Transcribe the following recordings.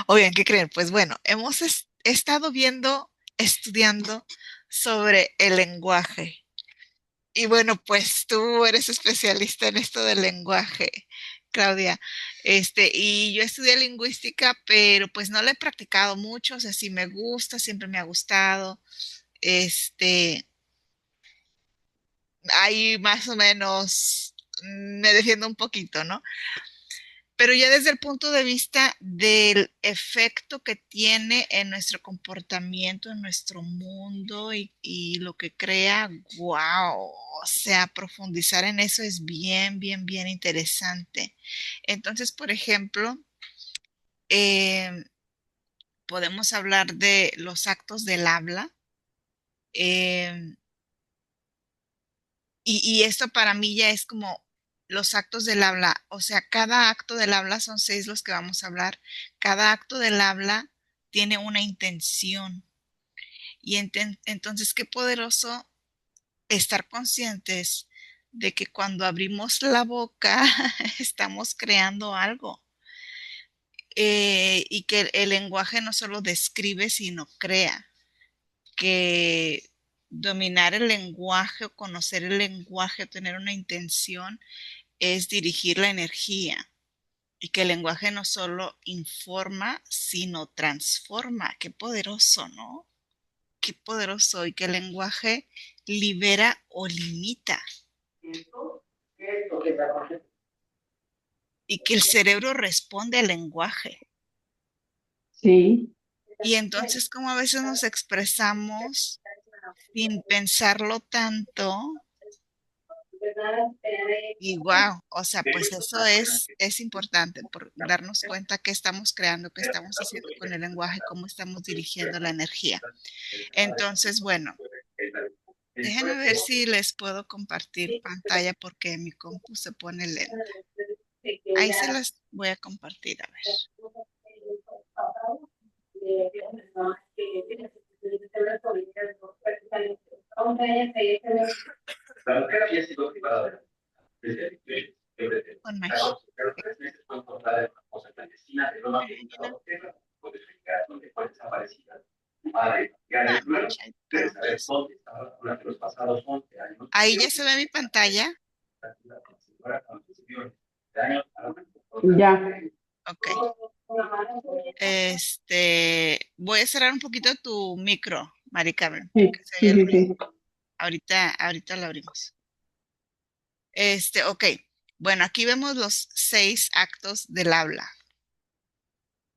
O bien, ¿qué creen? Pues bueno, estado viendo, estudiando sobre el lenguaje. Y bueno, pues tú eres especialista en esto del lenguaje, Claudia. Y yo estudié lingüística, pero pues no la he practicado mucho, o sea, sí me gusta, siempre me ha gustado. Este, Ahí más o menos me defiendo un poquito, ¿no? Pero ya desde el punto de vista del efecto que tiene en nuestro comportamiento, en nuestro mundo y lo que crea, wow, o sea, profundizar en eso es bien, bien, bien interesante. Entonces, por ejemplo, eh, podemos hablar de los actos del habla. eh, y esto para mí ya es como los actos del habla, o sea, cada acto del habla son seis los que vamos a hablar. Cada acto del habla tiene una intención. Y entonces, qué poderoso estar conscientes de que cuando abrimos la boca estamos creando algo. Y que el lenguaje no solo describe, sino crea. Que dominar el lenguaje o conocer el lenguaje o tener una intención es dirigir la energía y que el lenguaje no solo informa, sino transforma. Qué poderoso, ¿no? Qué poderoso y que el lenguaje libera o limita y que el cerebro responde al lenguaje. Sí, Y entonces, como a veces nos expresamos sin pensarlo tanto, y wow, o sea, pues eso es importante por darnos cuenta qué estamos creando, qué estamos haciendo con el lenguaje, cómo estamos dirigiendo la energía. Entonces, bueno, déjenme ver si les puedo compartir pantalla porque mi compu se pone lenta. Ahí se las voy a compartir, a ver. Con magia. Imagina. No mancha, hay para otros. Ahí ya se ve mi pantalla. ya. Ok. Voy a cerrar un poquito tu micro, Mari Carmen, porque Sí, se oye sí, el sí, ruido. sí. Ahorita lo abrimos. Ok. Bueno, aquí vemos los seis actos del habla.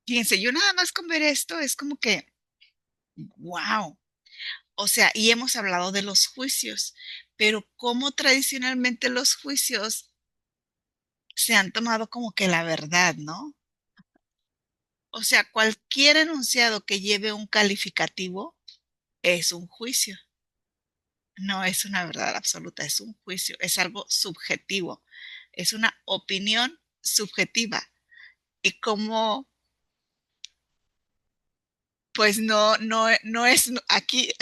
Fíjense, yo nada más con ver esto es como que, wow. O sea, y hemos hablado de los juicios, pero cómo tradicionalmente los juicios se han tomado como que la verdad, ¿no? O sea, cualquier enunciado que lleve un calificativo es un juicio. No es una verdad absoluta, es un juicio, es algo subjetivo, es una opinión subjetiva. Y como, pues no es aquí,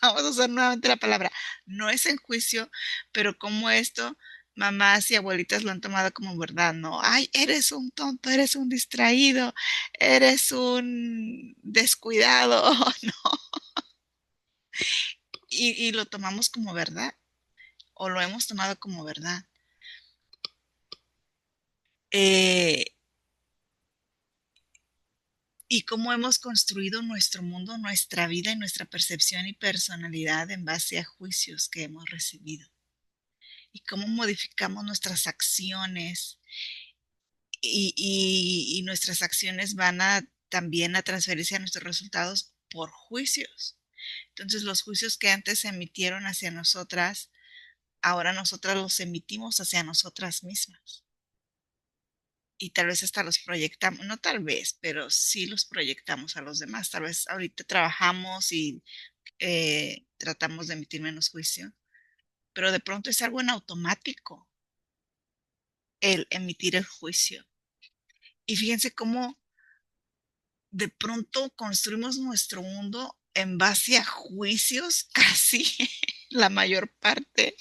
vamos a usar nuevamente la palabra, no es en juicio, pero como esto, mamás y abuelitas lo han tomado como verdad, ¿no? Ay, eres un tonto, eres un distraído, eres un descuidado, ¿no? Y lo tomamos como verdad, o lo hemos tomado como verdad. Eh, y cómo hemos construido nuestro mundo, nuestra vida y nuestra percepción y personalidad en base a juicios que hemos recibido. Y cómo modificamos nuestras acciones y nuestras acciones van a también a transferirse a nuestros resultados por juicios. Entonces los juicios que antes se emitieron hacia nosotras, ahora nosotras los emitimos hacia nosotras mismas. Y tal vez hasta los proyectamos, no tal vez, pero sí los proyectamos a los demás. Tal vez ahorita trabajamos y tratamos de emitir menos juicio, pero de pronto es algo en automático el emitir el juicio. Y fíjense cómo de pronto construimos nuestro mundo en base a juicios, casi la mayor parte,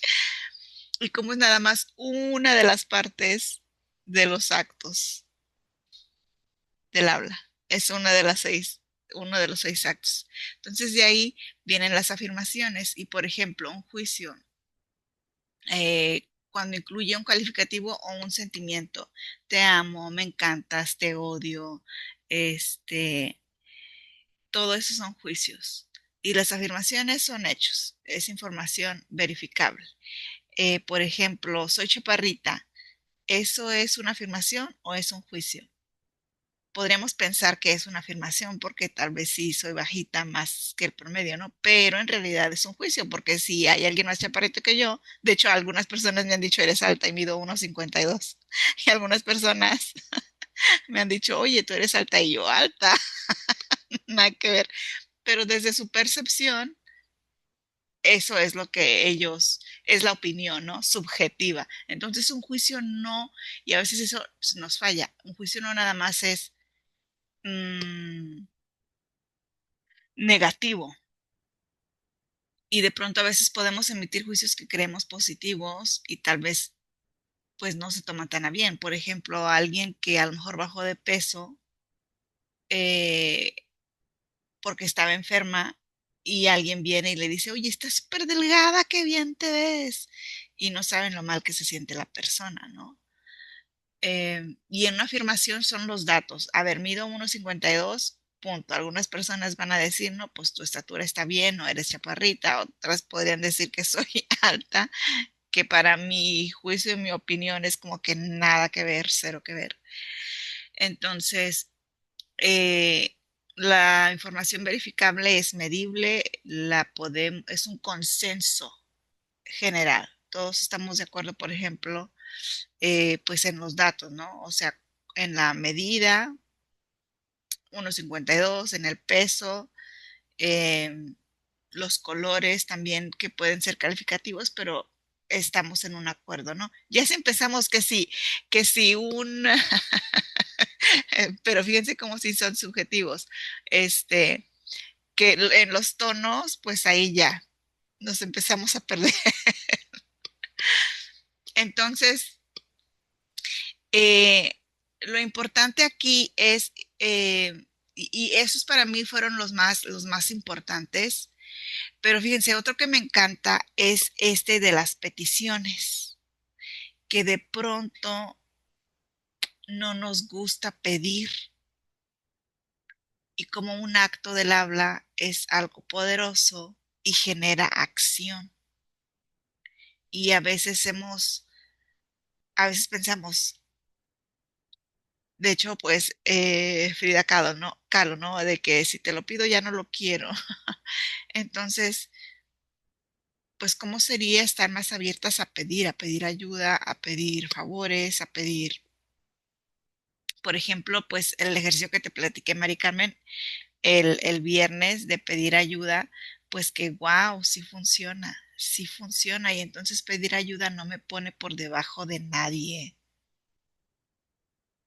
y cómo es nada más una de las partes de los actos. del habla. Es una de las seis, uno de los seis actos. Entonces de ahí vienen las afirmaciones y, por ejemplo, un juicio, cuando incluye un calificativo o un sentimiento, te amo, me encantas, te odio, este, todo eso son juicios. Y las afirmaciones son hechos, es información verificable. Por ejemplo, soy chaparrita. ¿Eso es una afirmación o es un juicio? Podríamos pensar que es una afirmación porque tal vez sí soy bajita más que el promedio, ¿no? Pero en realidad es un juicio porque si hay alguien más chaparrito que yo, de hecho algunas personas me han dicho eres alta y mido 1,52 y algunas personas me han dicho, oye, tú eres alta y yo alta, nada que ver, pero desde su percepción eso es lo que ellos, es la opinión, ¿no? Subjetiva. Entonces un juicio no, y a veces eso nos falla, un juicio no nada más es mm, negativo. Y de pronto a veces podemos emitir juicios que creemos positivos y tal vez pues no se toman tan a bien. Por ejemplo, alguien que a lo mejor bajó de peso eh, porque estaba enferma y alguien viene y le dice, oye, estás súper delgada, qué bien te ves. Y no saben lo mal que se siente la persona, ¿no? Y en una afirmación son los datos. A ver, mido 1,52, punto. Algunas personas van a decir, no, pues tu estatura está bien, no eres chaparrita. Otras podrían decir que soy alta, que para mi juicio y mi opinión es como que nada que ver, cero que ver. Entonces, eh, la información verificable es medible, es un consenso general. Todos estamos de acuerdo, por ejemplo, pues en los datos, ¿no? O sea, en la medida, 1,52, en el peso, em, los colores también que pueden ser calificativos, pero estamos en un acuerdo, ¿no? Ya si empezamos que si un, pero fíjense cómo si son subjetivos, este, que en los tonos, pues ahí ya nos empezamos a perder. Entonces, eh, lo importante aquí es, y esos para mí fueron los más importantes, pero fíjense, otro que me encanta es este de las peticiones, que de pronto no nos gusta pedir y como un acto del habla es algo poderoso y genera acción. Y a veces pensamos, de hecho, pues Frida Kahlo, ¿no? Kahlo, ¿no? De que si te lo pido ya no lo quiero. Entonces, pues, ¿cómo sería estar más abiertas a pedir ayuda, a pedir favores, a pedir, por ejemplo, pues el ejercicio que te platiqué, Mari Carmen, el viernes de pedir ayuda, pues que wow, sí funciona y entonces pedir ayuda no me pone por debajo de nadie.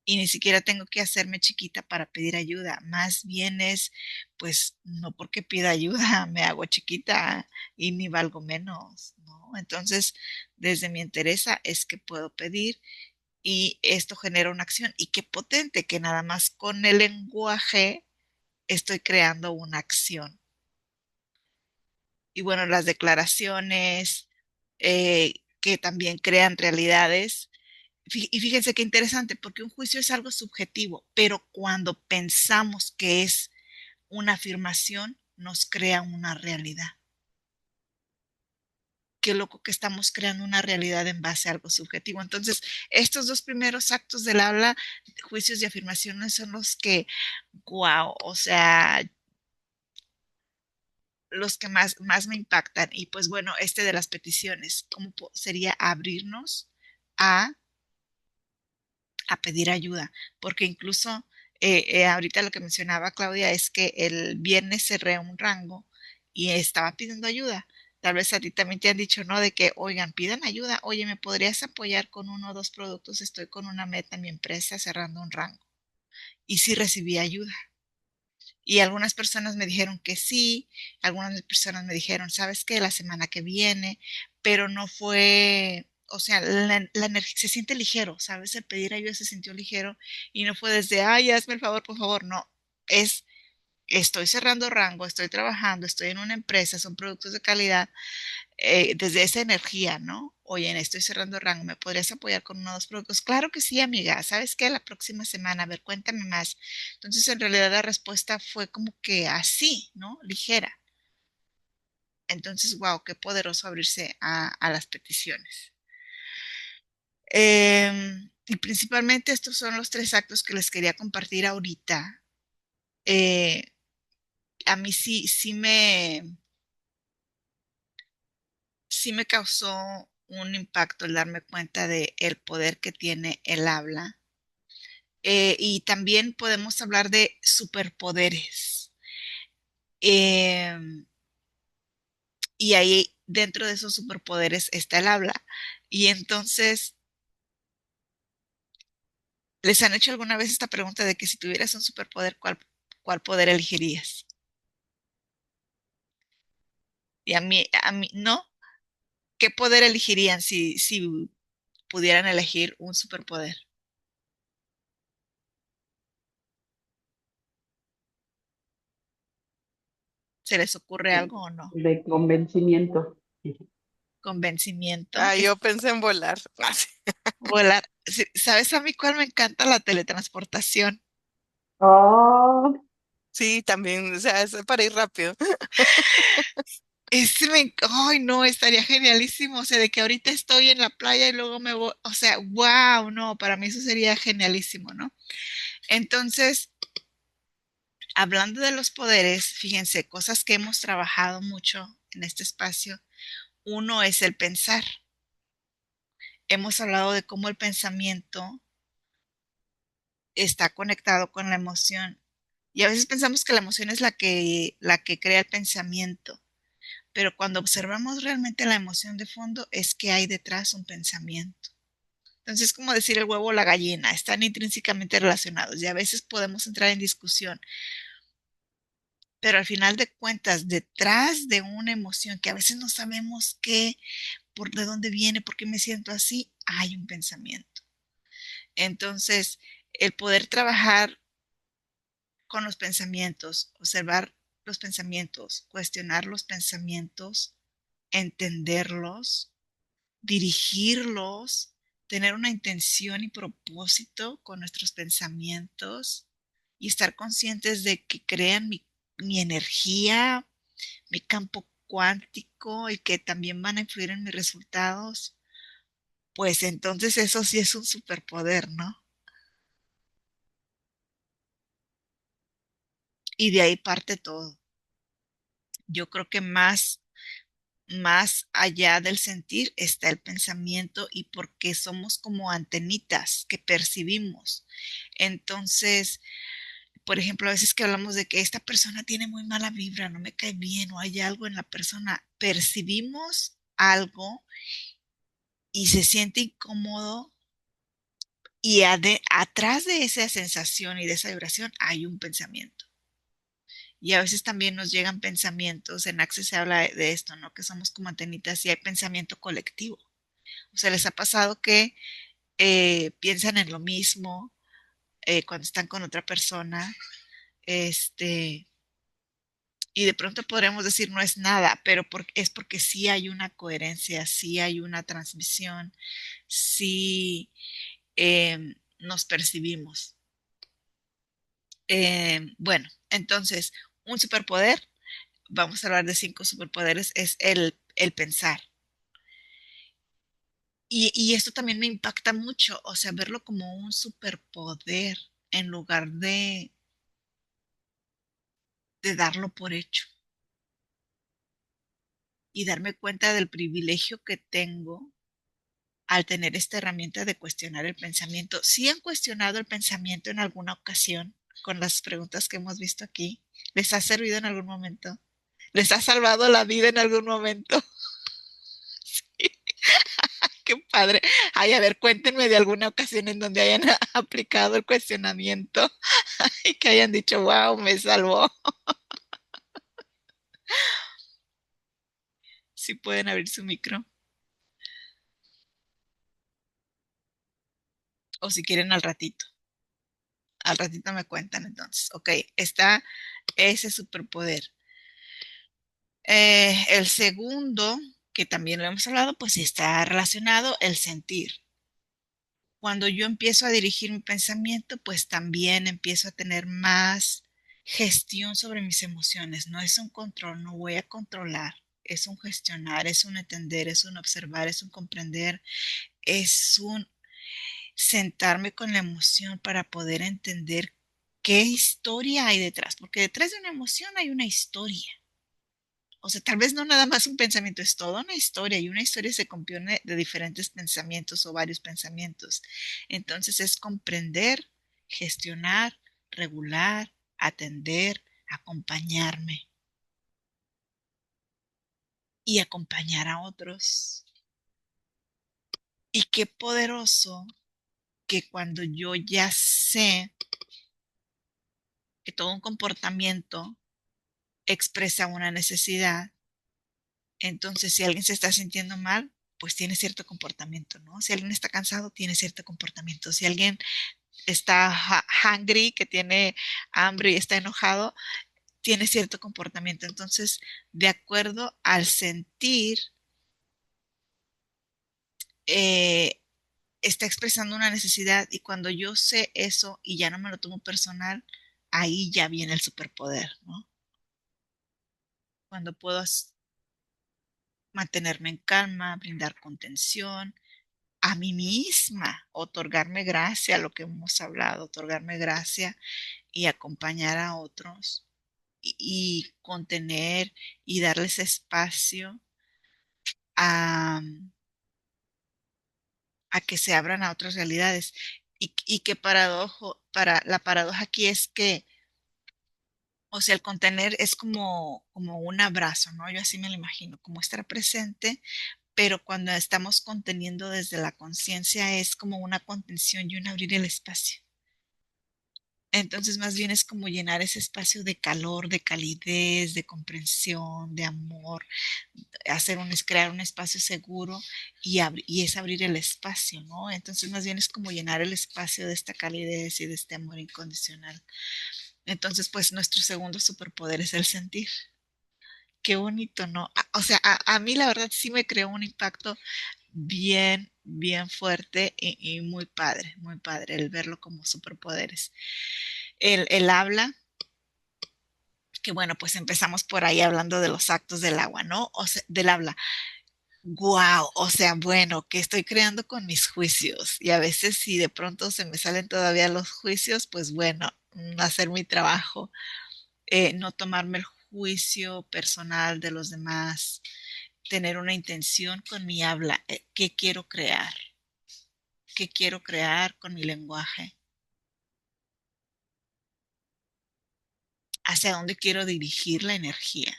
Y ni siquiera tengo que hacerme chiquita para pedir ayuda, más bien es, pues no porque pida ayuda me hago chiquita y ni valgo menos, ¿no? Entonces, desde mi interesa es que puedo pedir y esto genera una acción y qué potente que nada más con el lenguaje estoy creando una acción. Y bueno, las declaraciones que también crean realidades. Y fíjense qué interesante, porque un juicio es algo subjetivo, pero cuando pensamos que es una afirmación, nos crea una realidad. Qué loco que estamos creando una realidad en base a algo subjetivo. Entonces, estos dos primeros actos del habla, juicios y afirmaciones, son los que, wow, o sea, los que más me impactan. Y pues bueno, este de las peticiones, ¿cómo sería abrirnos a, a pedir ayuda? Porque incluso ahorita lo que mencionaba Claudia es que el viernes cerré un rango y estaba pidiendo ayuda. Tal vez a ti también te han dicho, ¿no? De que, oigan, pidan ayuda. Oye, ¿me podrías apoyar con uno o dos productos? Estoy con una meta en mi empresa cerrando un rango. Y sí recibí ayuda. Y algunas personas me dijeron que sí, algunas personas me dijeron, ¿sabes qué? La semana que viene, pero no fue o sea, la energía se siente ligero, ¿sabes? El pedir ayuda se sintió ligero y no fue desde, ay, hazme el favor, por favor, no. Es, estoy cerrando rango, estoy trabajando, estoy en una empresa, son productos de calidad, desde esa energía, ¿no? Oye, estoy cerrando rango, ¿me podrías apoyar con uno o dos productos? Claro que sí, amiga, ¿sabes qué? La próxima semana, a ver, cuéntame más. Entonces, en realidad la respuesta fue como que así, ¿no? Ligera. Entonces, wow, qué poderoso abrirse a las peticiones. Y principalmente estos son los tres actos que les quería compartir ahorita. Eh, a mí sí me causó un impacto el darme cuenta de el poder que tiene el habla. Y también podemos hablar de superpoderes. Em, y ahí dentro de esos superpoderes está el habla. Y entonces, ¿les han hecho alguna vez esta pregunta de que si tuvieras un superpoder, cuál poder elegirías? Y a mí, ¿no? ¿Qué poder elegirían si pudieran elegir un superpoder? ¿Se les ocurre algo o no? De convencimiento. Convencimiento. Ah, yo pensé en volar. Ah, sí. Volar. Sí, ¿sabes a mí cuál me encanta? La teletransportación. Oh, Sí, también, o sea, es para ir rápido. Ay, no, estaría genialísimo. O sea, de que ahorita estoy en la playa y luego me voy. O sea, wow, no, para mí eso sería genialísimo, ¿no? Entonces, hablando de los poderes, fíjense, cosas que hemos trabajado mucho en este espacio. Uno es el pensar. Hemos hablado de cómo el pensamiento está conectado con la emoción. Y a veces pensamos que la emoción es la que crea el pensamiento, pero cuando observamos realmente la emoción de fondo es que hay detrás un pensamiento. Entonces, es como decir el huevo o la gallina, están intrínsecamente relacionados y a veces podemos entrar en discusión, pero al final de cuentas, detrás de una emoción que a veces no sabemos qué, por de dónde viene, por qué me siento así, hay un pensamiento. Entonces, el poder trabajar con los pensamientos, observar los pensamientos, cuestionar los pensamientos, entenderlos, dirigirlos, tener una intención y propósito con nuestros pensamientos y estar conscientes de que crean mi energía, mi campo cuántico y que también van a influir en mis resultados, pues entonces eso sí es un superpoder, ¿no? Y de ahí parte todo. Yo creo que más allá del sentir está el pensamiento y porque somos como antenitas que percibimos. Entonces, por ejemplo, a veces que hablamos de que esta persona tiene muy mala vibra, no me cae bien o hay algo en la persona, percibimos algo y se siente incómodo y atrás de esa sensación y de esa vibración hay un pensamiento. Y a veces también nos llegan pensamientos, en Access se habla de esto, ¿no? Que somos como antenitas y hay pensamiento colectivo. O sea, les ha pasado que piensan en lo mismo cuando están con otra persona, este, y de pronto podríamos decir no es nada, pero es porque sí hay una coherencia, sí hay una transmisión, sí nos percibimos. Bueno, entonces, un superpoder, vamos a hablar de 5 superpoderes, es el pensar. Y esto también me impacta mucho, o sea, verlo como un superpoder en lugar de darlo por hecho y darme cuenta del privilegio que tengo al tener esta herramienta de cuestionar el pensamiento. ¿Sí han cuestionado el pensamiento en alguna ocasión con las preguntas que hemos visto aquí? ¿Les ha servido en algún momento? ¿Les ha salvado la vida en algún momento? Qué padre. Ay, a ver, cuéntenme de alguna ocasión en donde hayan aplicado el cuestionamiento y que hayan dicho, wow, me salvó. Si pueden abrir su micro. O si quieren al ratito. Al ratito me cuentan entonces. Ok, está ese superpoder. El segundo, que también lo hemos hablado, pues sí está relacionado, el sentir. Cuando yo empiezo a dirigir mi pensamiento, pues también empiezo a tener más gestión sobre mis emociones. No es un control, no voy a controlar. Es un gestionar, es un entender, es un observar, es un comprender, es un sentarme con la emoción para poder entender qué historia hay detrás, porque detrás de una emoción hay una historia. O sea, tal vez no nada más un pensamiento, es toda una historia y una historia se compone de diferentes pensamientos o varios pensamientos. Entonces es comprender, gestionar, regular, atender, acompañarme y acompañar a otros. Y qué poderoso que cuando yo ya sé que todo un comportamiento expresa una necesidad, entonces si alguien se está sintiendo mal, pues tiene cierto comportamiento, ¿no? Si alguien está cansado, tiene cierto comportamiento. Si alguien está hungry, que tiene hambre y está enojado, tiene cierto comportamiento. Entonces, de acuerdo al sentir, eh, está expresando una necesidad y cuando yo sé eso y ya no me lo tomo personal, ahí ya viene el superpoder, ¿no? Cuando puedo mantenerme en calma, brindar contención a mí misma, otorgarme gracia, lo que hemos hablado, otorgarme gracia y acompañar a otros y contener y darles espacio a, a que se abran a otras realidades. Y qué paradojo, para la paradoja aquí es que, o sea, el contener es como un abrazo, ¿no? Yo así me lo imagino, como estar presente, pero cuando estamos conteniendo desde la conciencia es como una contención y un abrir el espacio. Entonces, más bien es como llenar ese espacio de calor, de calidez, de comprensión, de amor, crear un espacio seguro y es abrir el espacio, ¿no? Entonces, más bien es como llenar el espacio de esta calidez y de este amor incondicional. Entonces, pues nuestro segundo superpoder es el sentir. Qué bonito, ¿no? O sea, a mí la verdad sí me creó un impacto bien, bien fuerte y muy padre el verlo como superpoderes. El habla, que bueno, pues empezamos por ahí hablando de los actos del agua, ¿no? O sea, del habla. Wow, o sea, bueno, ¿qué estoy creando con mis juicios? Y a veces si de pronto se me salen todavía los juicios, pues bueno, hacer mi trabajo, no tomarme el juicio personal de los demás, tener una intención con mi habla, qué quiero crear con mi lenguaje, hacia dónde quiero dirigir la energía.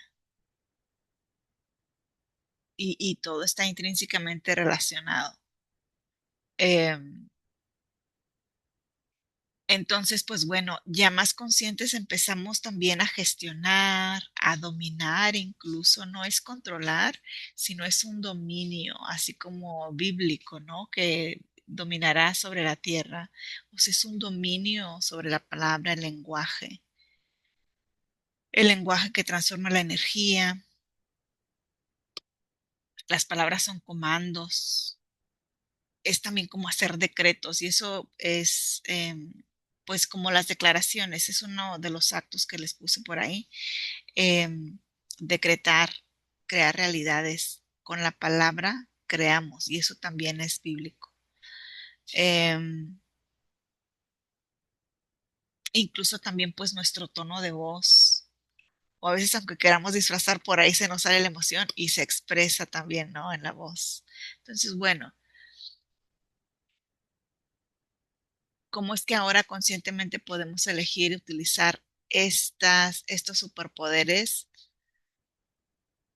Y todo está intrínsecamente relacionado. Em, Entonces, pues bueno, ya más conscientes empezamos también a gestionar, a dominar, incluso no es controlar, sino es un dominio, así como bíblico, ¿no? Que dominará sobre la tierra. O sea, es un dominio sobre la palabra, el lenguaje que transforma la energía. Las palabras son comandos, es también como hacer decretos y eso es, pues como las declaraciones, es uno de los actos que les puse por ahí. Decretar, crear realidades. Con la palabra creamos y eso también es bíblico. Em, Incluso también pues nuestro tono de voz. O a veces aunque queramos disfrazar por ahí se nos sale la emoción y se expresa también, ¿no? En la voz. Entonces, bueno, ¿cómo es que ahora conscientemente podemos elegir utilizar estos superpoderes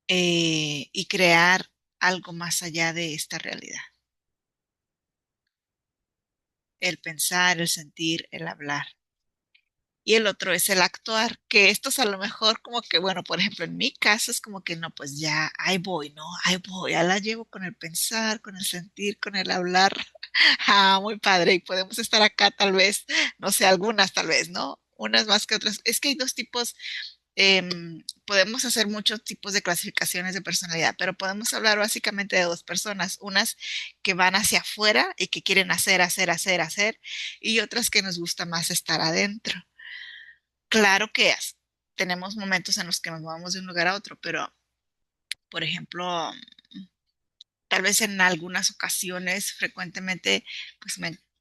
y crear algo más allá de esta realidad? El pensar, el sentir, el hablar. y el otro es el actuar, que estos a lo mejor como que, bueno, por ejemplo, en mi caso es como que no, pues ya, ahí voy, ¿no? Ahí voy, ya la llevo con el pensar, con el sentir, con el hablar. Ah, muy padre, y podemos estar acá tal vez, no sé, algunas tal vez, ¿no? Unas más que otras. Es que hay dos tipos, podemos hacer muchos tipos de clasificaciones de personalidad, pero podemos hablar básicamente de dos personas, unas que van hacia afuera y que quieren hacer, hacer, hacer, hacer, y otras que nos gusta más estar adentro. Claro que tenemos momentos en los que nos movemos de un lugar a otro, pero, por ejemplo, tal vez en algunas ocasiones, frecuentemente, pues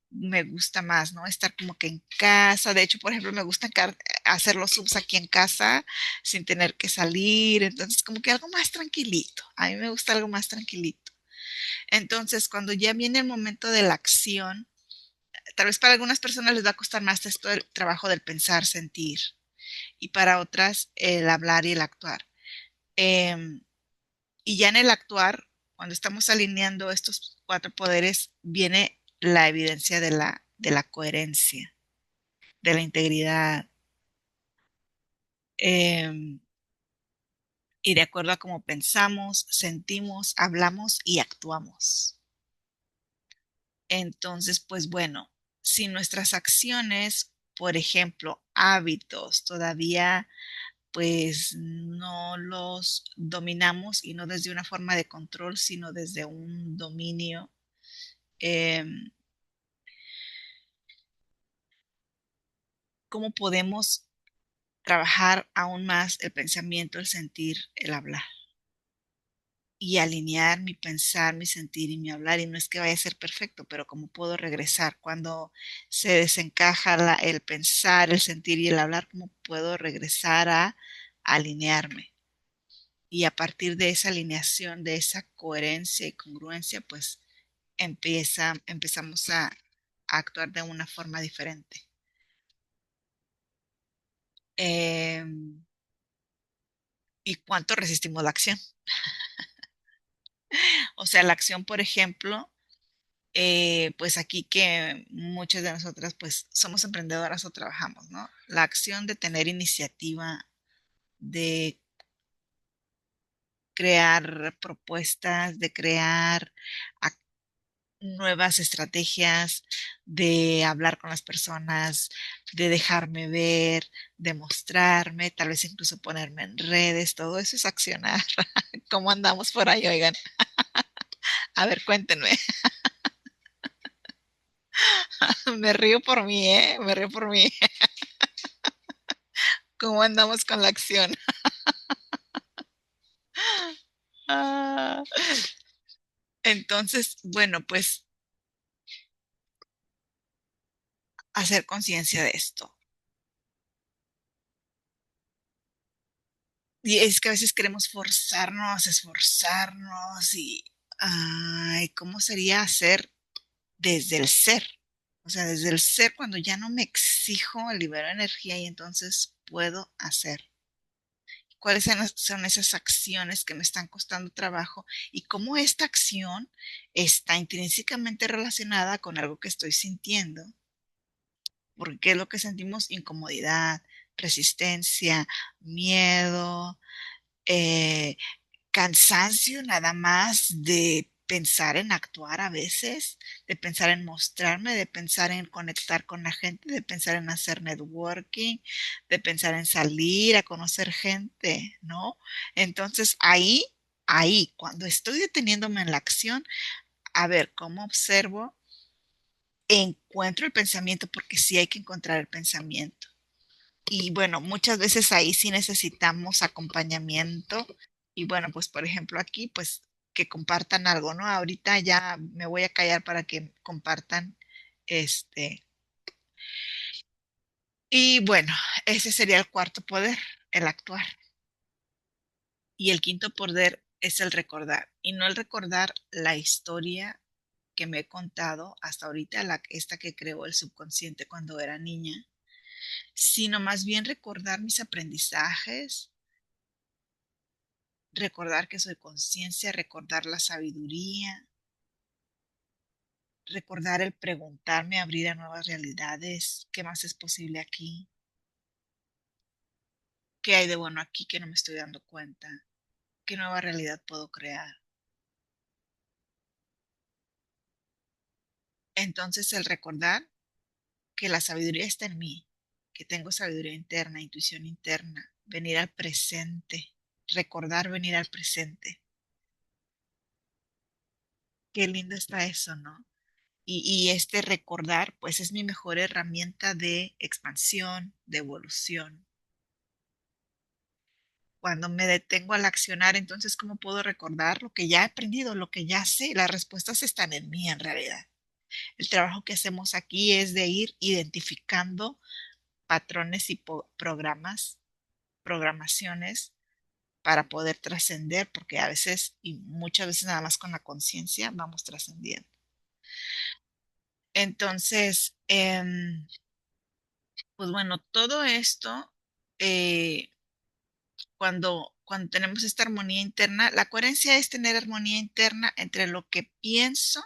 me gusta más, ¿no? Estar como que en casa. De hecho, por ejemplo, me gusta hacer los subs aquí en casa sin tener que salir. Entonces, como que algo más tranquilito. A mí me gusta algo más tranquilito. Entonces, cuando ya viene el momento de la acción, tal vez para algunas personas les va a costar más esto del trabajo del pensar, sentir, y para otras el hablar y el actuar. Em, Y ya en el actuar, cuando estamos alineando estos cuatro poderes, viene la evidencia de la coherencia, de la integridad, eh, y de acuerdo a cómo pensamos, sentimos, hablamos y actuamos. Entonces, pues bueno, si nuestras acciones, por ejemplo, hábitos, todavía pues no los dominamos y no desde una forma de control, sino desde un dominio, eh, ¿cómo podemos trabajar aún más el pensamiento, el sentir, el hablar y alinear mi pensar, mi sentir y mi hablar? Y no es que vaya a ser perfecto, pero cómo puedo regresar cuando se desencaja el pensar, el sentir y el hablar, cómo puedo regresar a alinearme. Y a partir de esa alineación, de esa coherencia y congruencia, pues empezamos a actuar de una forma diferente. Eh, ¿Y cuánto resistimos la acción? O sea, la acción, por ejemplo, pues aquí que muchas de nosotras pues somos emprendedoras o trabajamos, ¿no? La acción de tener iniciativa, de crear propuestas, de crear ac- nuevas estrategias, de hablar con las personas, de dejarme ver, de mostrarme, tal vez incluso ponerme en redes, todo eso es accionar. ¿Cómo andamos por ahí, oigan? A ver, cuéntenme. Me río por mí, ¿eh? Me río por mí. ¿Cómo andamos con la acción? Ah, entonces, bueno, pues hacer conciencia de esto. Y es que a veces queremos forzarnos, esforzarnos y, ay, ¿cómo sería hacer desde el ser? O sea, desde el ser, cuando ya no me exijo, libero energía y entonces puedo hacer. ¿Cuáles son esas acciones que me están costando trabajo y cómo esta acción está intrínsecamente relacionada con algo que estoy sintiendo? Porque es lo que sentimos: incomodidad, resistencia, miedo, eh, cansancio nada más de pensar en actuar a veces, de pensar en mostrarme, de pensar en conectar con la gente, de pensar en hacer networking, de pensar en salir a conocer gente, ¿no? Entonces cuando estoy deteniéndome en la acción, a ver cómo observo, encuentro el pensamiento, porque sí hay que encontrar el pensamiento. Y bueno, muchas veces ahí sí necesitamos acompañamiento. Y bueno, pues por ejemplo aquí, pues que compartan algo, ¿no? Ahorita ya me voy a callar para que compartan este. Y bueno, ese sería el cuarto poder, el actuar. Y el quinto poder es el recordar. Y no el recordar la historia que me he contado hasta ahorita, esta que creó el subconsciente cuando era niña, sino más bien recordar mis aprendizajes, recordar que soy conciencia, recordar la sabiduría, recordar el preguntarme, abrir a nuevas realidades, qué más es posible aquí. ¿Qué hay de bueno aquí que no me estoy dando cuenta? ¿Qué nueva realidad puedo crear? Entonces, el recordar que la sabiduría está en mí, que tengo sabiduría interna, intuición interna, venir al presente, recordar venir al presente. Qué lindo está eso, ¿no? Y este recordar, pues es mi mejor herramienta de expansión, de evolución. Cuando me detengo al accionar, entonces, ¿cómo puedo recordar lo que ya he aprendido, lo que ya sé? Las respuestas están en mí en realidad. El trabajo que hacemos aquí es de ir identificando patrones y programas, programaciones para poder trascender, porque a veces y muchas veces nada más con la conciencia vamos trascendiendo. Entonces, pues bueno, todo esto, cuando tenemos esta armonía interna, la coherencia es tener armonía interna entre lo que pienso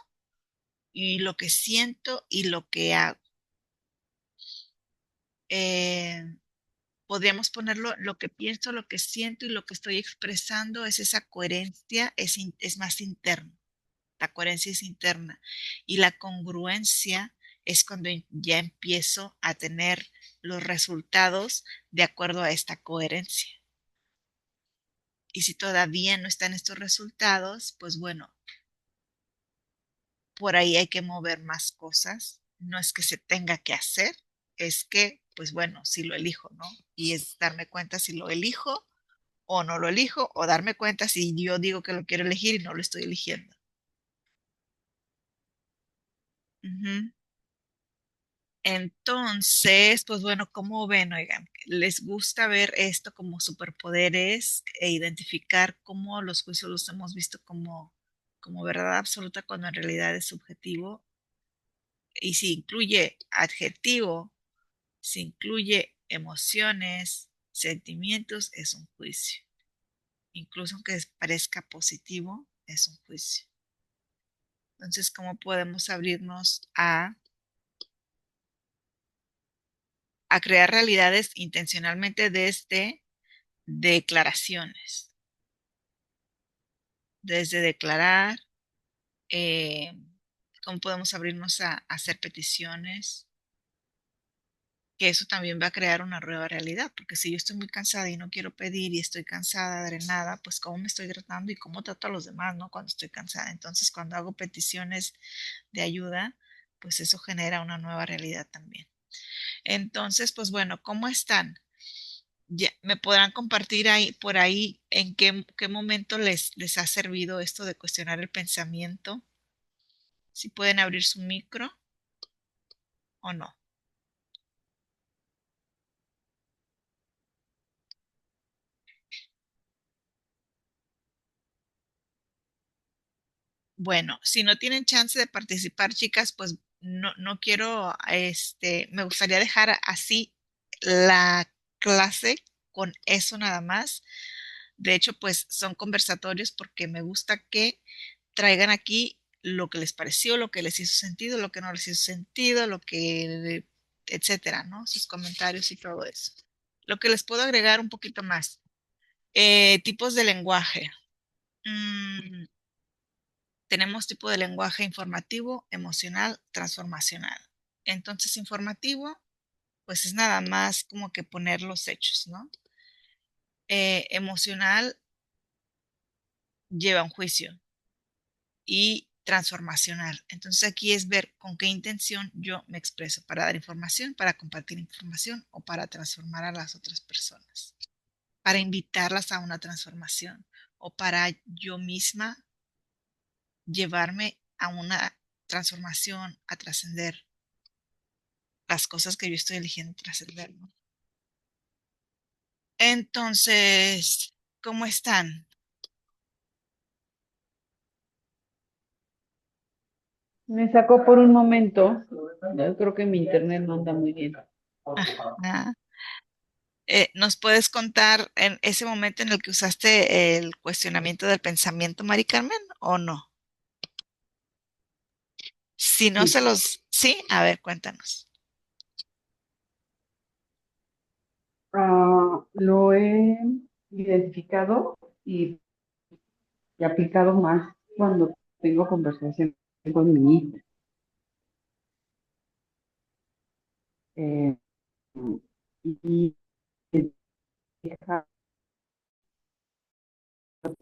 y lo que siento y lo que hago. Eh, Podríamos ponerlo, lo que pienso, lo que siento y lo que estoy expresando es esa coherencia, es más interno. La coherencia es interna. Y la congruencia es cuando ya empiezo a tener los resultados de acuerdo a esta coherencia. Y si todavía no están estos resultados, pues bueno, por ahí hay que mover más cosas. No es que se tenga que hacer, es que, pues bueno, si lo elijo, ¿no? Y es darme cuenta si lo elijo o no lo elijo, o darme cuenta si yo digo que lo quiero elegir y no lo estoy eligiendo. Ujú. Entonces, pues bueno, ¿cómo ven? Oigan, ¿les gusta ver esto como superpoderes e identificar cómo los juicios los hemos visto como verdad absoluta cuando en realidad es subjetivo? Y si incluye adjetivo, si incluye emociones, sentimientos, es un juicio. Incluso aunque parezca positivo, es un juicio. Entonces, ¿cómo podemos abrirnos a crear realidades intencionalmente desde declaraciones? Desde declarar, eh, ¿cómo podemos abrirnos a hacer peticiones? Que eso también va a crear una nueva realidad, porque si yo estoy muy cansada y no quiero pedir y estoy cansada, drenada, pues cómo me estoy tratando y cómo trato a los demás, ¿no? Cuando estoy cansada. Entonces, cuando hago peticiones de ayuda, pues eso genera una nueva realidad también. Entonces, pues bueno, ¿cómo están? Ya, ¿me podrán compartir ahí, por ahí, en qué momento les ha servido esto de cuestionar el pensamiento? Si pueden abrir su micro o no. Bueno, si no tienen chance de participar, chicas, pues no quiero, me gustaría dejar así la clase con eso nada más. De hecho, pues son conversatorios porque me gusta que traigan aquí lo que les pareció, lo que les hizo sentido, lo que no les hizo sentido, etcétera, ¿no? Sus comentarios y todo eso. Lo que les puedo agregar un poquito más. Tipos de lenguaje. Mm, Tenemos tipo de lenguaje informativo, emocional, transformacional. Entonces, informativo, pues es nada más como que poner los hechos, ¿no? Emocional lleva un juicio y transformacional. Entonces, aquí es ver con qué intención yo me expreso para dar información, para compartir información o para transformar a las otras personas, para invitarlas a una transformación o para yo misma llevarme a una transformación, a trascender las cosas que yo estoy eligiendo trascender, ¿no? Entonces, ¿cómo están? Me sacó por un momento. Yo creo que mi internet no anda muy bien. Ajá. ¿Nos puedes contar en ese momento en el que usaste el cuestionamiento del pensamiento, Mari Carmen, o no? Si no se Sí. los... Sí, a ver, cuéntanos. Ah, lo he identificado y aplicado más cuando tengo conversación con mi hijo. Eh, y deja a lo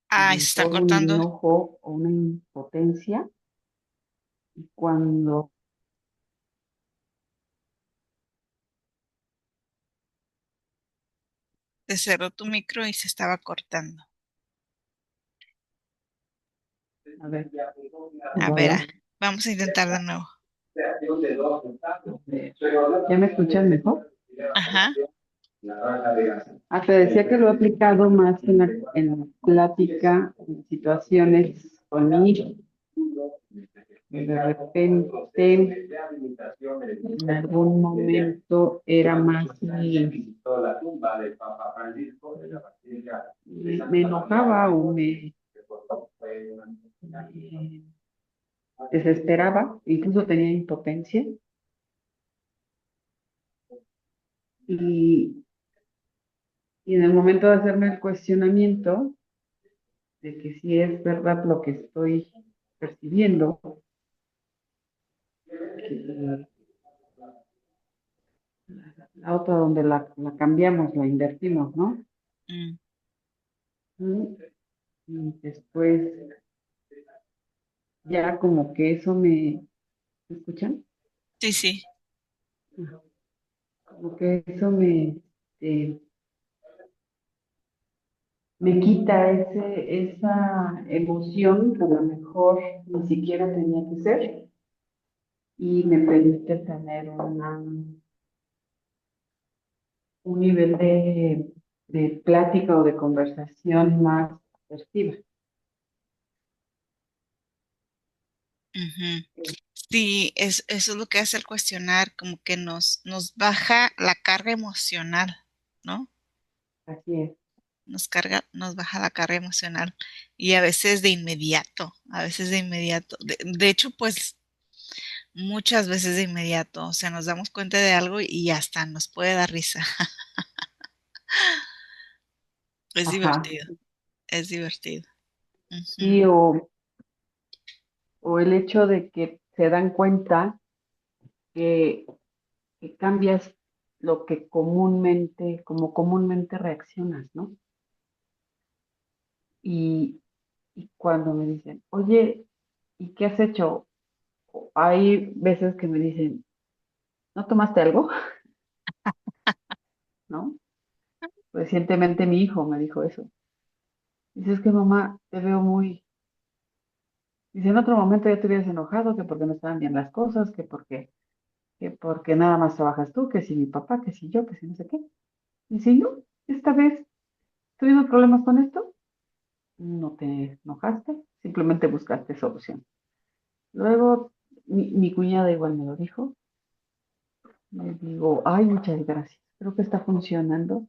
Ay, se está mejor un cortando. enojo o una impotencia y cuando, Se cerró tu micro y se estaba cortando. a ver, A ¿cómo ver, va? vamos a intentar de nuevo. ¿Ya me escuchas mejor? Ajá. Te decía que lo he aplicado más en la plática, en situaciones con mi hijo. De repente, en algún momento era más me enojaba o me desesperaba, incluso tenía impotencia y, y en el momento de hacerme el cuestionamiento de que si es verdad lo que estoy percibiendo, que la otra donde la cambiamos, la invertimos, ¿no? Mm, Y después ya como que eso ¿me escuchan? sí, sí. Como que eso eh, me quita esa emoción que a lo mejor ni siquiera tenía que ser y me permite tener un nivel de plática o de conversación más asertiva. Ujú. Sí, eso es lo que hace el cuestionar, como que nos baja la carga emocional, ¿no? Así es. Nos baja la carga emocional. Y a veces de inmediato, a veces de inmediato. De hecho, pues muchas veces de inmediato. O sea, nos damos cuenta de algo y hasta nos puede dar risa. Es Ajá. divertido, es divertido. Sí, Ujú, o el hecho de que se dan cuenta que, que cambias lo que como comúnmente reaccionas, ¿no? Y, y cuando me dicen, oye, ¿y qué has hecho? Hay veces que me dicen, ¿no tomaste algo? ¿No? Recientemente mi hijo me dijo eso. Dice, es que mamá, te veo muy... Dice, en otro momento ya te hubieras enojado, que porque no estaban bien las cosas, que porque nada más trabajas tú, que si mi papá, que si yo, que si no sé qué. Y si no, esta vez tuvimos problemas con esto, no te enojaste, simplemente buscaste solución. Luego, mi cuñada igual me lo dijo, le digo, ay, muchas gracias, creo que está funcionando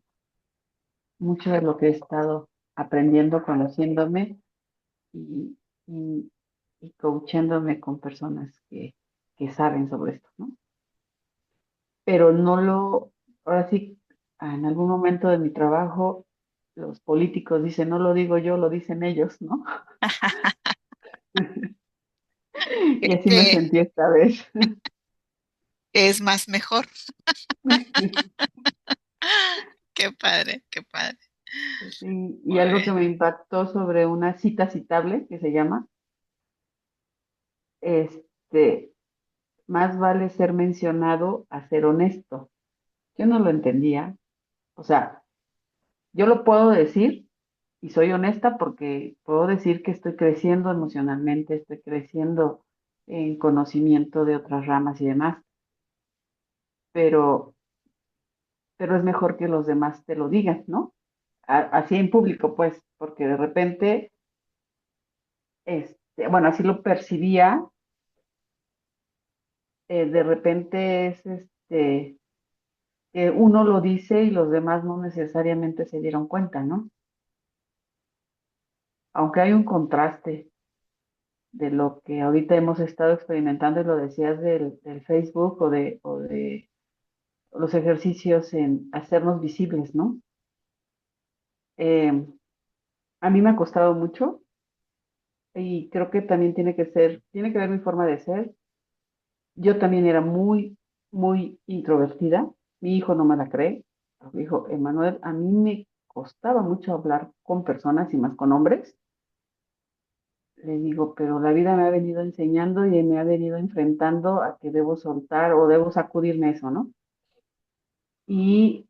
mucho de lo que he estado aprendiendo, conociéndome y, y, y coachándome con personas que saben sobre esto, ¿no? Pero no ahora sí, en algún momento de mi trabajo, los políticos dicen, no lo digo yo, lo dicen ellos, ¿no? Y así me que sentí esta vez. es más mejor. Qué padre, qué padre. Y Muy algo que bien. me impactó sobre una cita citable que se llama, este, más vale ser mencionado a ser honesto. Yo no lo entendía. O sea, yo lo puedo decir y soy honesta porque puedo decir que estoy creciendo emocionalmente, estoy creciendo en conocimiento de otras ramas y demás, pero, pero es mejor que los demás te lo digan, ¿no? Así en público, pues, porque de repente, bueno, así lo percibía, de repente es que uno lo dice y los demás no necesariamente se dieron cuenta, ¿no? Aunque hay un contraste de lo que ahorita hemos estado experimentando y lo decías del Facebook los ejercicios en hacernos visibles, ¿no? Eh, a mí me ha costado mucho y creo que también tiene que ver mi forma de ser. Yo también era muy, muy introvertida. Mi hijo no me la cree. Dijo, Emanuel, a mí me costaba mucho hablar con personas y más con hombres. Le digo, pero la vida me ha venido enseñando y me ha venido enfrentando a que debo soltar o debo sacudirme eso, ¿no? Y,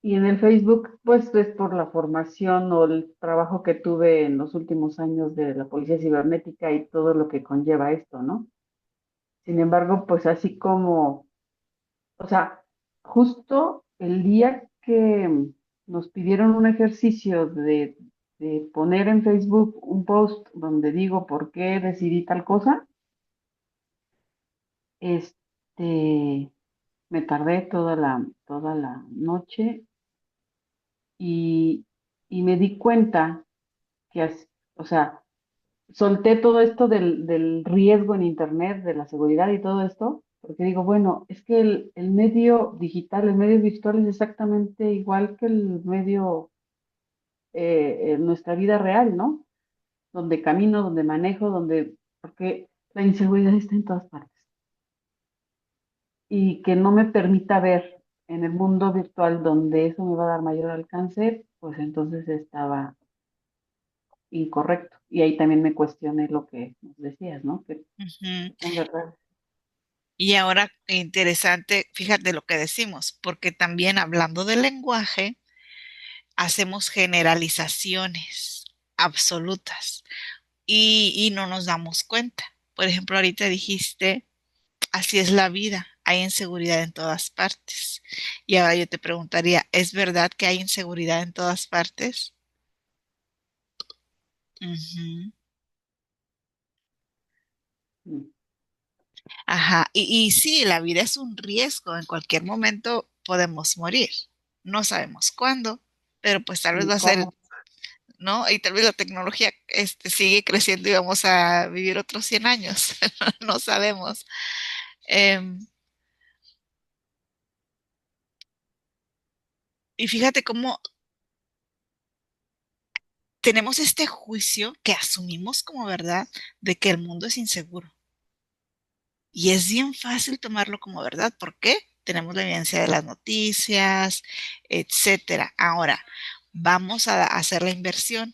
y en el Facebook, pues es por la formación o el trabajo que tuve en los últimos años de la policía cibernética y todo lo que conlleva esto, ¿no? Sin embargo, pues así como, o sea, justo el día que nos pidieron un ejercicio de poner en Facebook un post donde digo por qué decidí tal cosa, este, me tardé toda la noche y, y me di cuenta que, o sea, solté todo esto del riesgo en Internet, de la seguridad y todo esto, porque digo, bueno, es que el medio digital, el medio virtual es exactamente igual que el medio en nuestra vida real, ¿no? Donde camino, donde manejo, porque la inseguridad está en todas partes. Y que no me permita ver en el mundo virtual donde eso me va a dar mayor alcance, pues entonces estaba incorrecto. Y ahí también me cuestioné lo que nos decías, ¿no? Ujú. Que tan verdad. Y ahora, interesante, fíjate lo que decimos, porque también hablando del lenguaje, hacemos generalizaciones absolutas y no nos damos cuenta. Por ejemplo, ahorita dijiste, así es la vida, hay inseguridad en todas partes. Y ahora yo te preguntaría, ¿es verdad que hay inseguridad en todas partes? Ujú. Mm. Ajá, y sí, la vida es un riesgo, en cualquier momento podemos morir. No sabemos cuándo, pero pues tal vez Ni va a ser, cómo. ¿no? Y tal vez la tecnología sigue creciendo y vamos a vivir otros 100 años, no sabemos. Em, y fíjate cómo tenemos este juicio que asumimos como verdad de que el mundo es inseguro. Y es bien fácil tomarlo como verdad. ¿Por qué? Tenemos la evidencia de las noticias, etcétera. Ahora, vamos a hacer la inversión.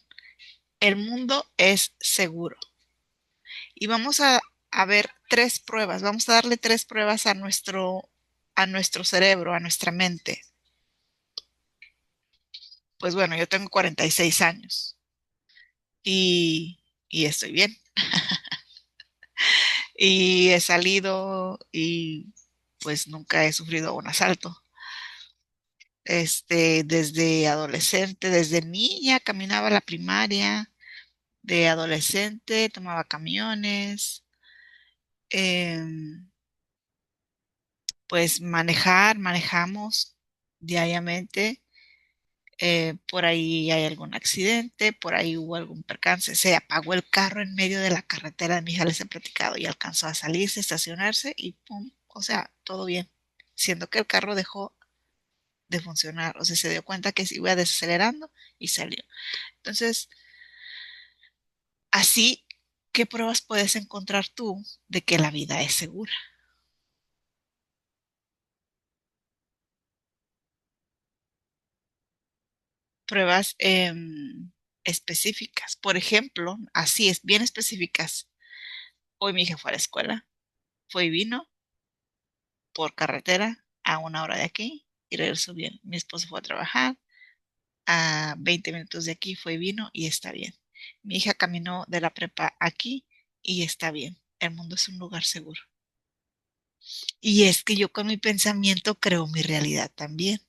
El mundo es seguro. Y vamos a ver tres pruebas. Vamos a darle tres pruebas a nuestro cerebro, a nuestra mente. Pues bueno, yo tengo 46 años y, y estoy bien. Y he salido y pues nunca he sufrido un asalto. Desde adolescente, desde niña caminaba a la primaria, de adolescente tomaba camiones, em, pues manejamos diariamente. Por ahí hay algún accidente, por ahí hubo algún percance, se apagó el carro en medio de la carretera, de mi hija les he platicado y alcanzó a salirse, estacionarse y pum, o sea, todo bien, siendo que el carro dejó de funcionar, o sea, se dio cuenta que se iba desacelerando y salió. Entonces, así, ¿qué pruebas puedes encontrar tú de que la vida es segura? Pruebas específicas. Por ejemplo, así es, bien específicas. Hoy mi hija fue a la escuela, fue y vino por carretera a 1 hora de aquí y regresó bien. Mi esposo fue a trabajar a 20 minutos de aquí, fue y vino y está bien. Mi hija caminó de la prepa aquí y está bien. El mundo es un lugar seguro. Y es que yo con mi pensamiento creo mi realidad también.